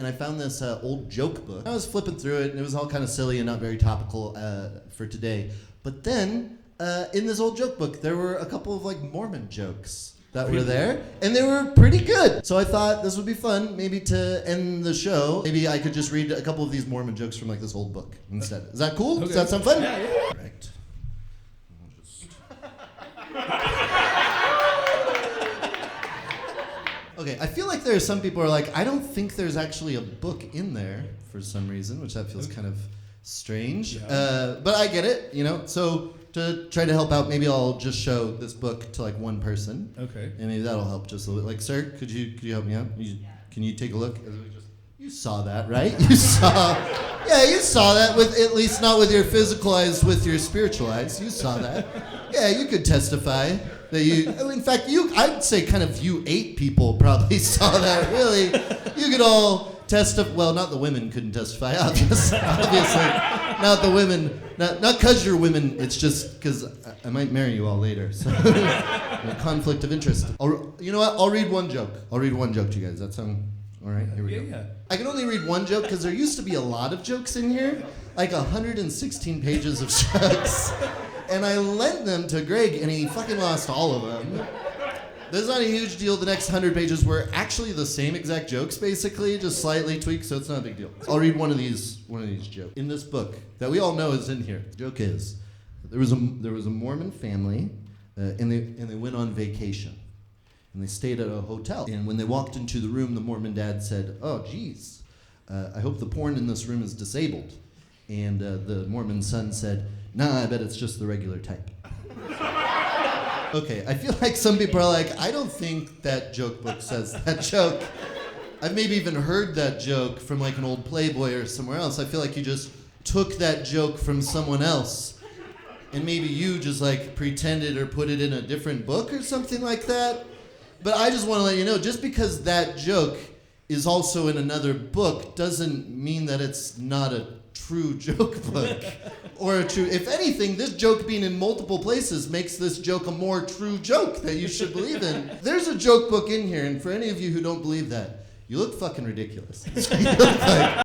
and I found this old joke book. I was flipping through it, and it was all kind of silly and not very topical for today. But then, in this old joke book, there were a couple of like Mormon jokes that were there, and they were pretty good. So I thought this would be fun, maybe to end the show. Maybe I could just read a couple of these Mormon jokes from like this old book instead. Is that cool? Okay. Does that sound fun? Yeah. Right. Okay, I feel like there are some people who are like, I don't think there's actually a book in there for some reason, which that feels kind of strange. Yeah. But I get it, you know. So to try to help out, maybe I'll just show this book to like one person. Okay. And maybe that'll help just a little bit. Like, sir, could you help me out? Can you take a look? You saw that, right? You saw that with, at least not with your physical eyes, with your spiritual eyes. You saw that. Yeah, you could testify that in fact, I'd say kind of you 8 people probably saw that, really. You could all testify, well, not the women couldn't testify, obviously. Not the women, not because you're women, it's just because I might marry you all later, so conflict of interest. You know what, I'll read one joke. I'll read one joke to you guys. That sound all right? Here we go. Yeah. I can only read one joke because there used to be a lot of jokes in here, like 116 pages of jokes. And I lent them to Greg, and he fucking lost all of them. This is not a huge deal. The next 100 pages were actually the same exact jokes, basically, just slightly tweaked, so it's not a big deal. I'll read one of these jokes. In this book, that we all know is in here. The joke is, there was a Mormon family, and they went on vacation. And they stayed at a hotel. And when they walked into the room, the Mormon dad said, "Oh, geez, I hope the porn in this room is disabled." And the Mormon son said, "Nah, I bet it's just the regular type." Okay, I feel like some people are like, I don't think that joke book says that joke. I've maybe even heard that joke from like an old Playboy or somewhere else. I feel like you just took that joke from someone else and maybe you just like pretended or put it in a different book or something like that. But I just want to let you know, just because that joke is also in another book doesn't mean that it's not a true joke book. Or a true, if anything, this joke being in multiple places makes this joke a more true joke that you should believe in. There's a joke book in here, and for any of you who don't believe that, you look fucking ridiculous. You look like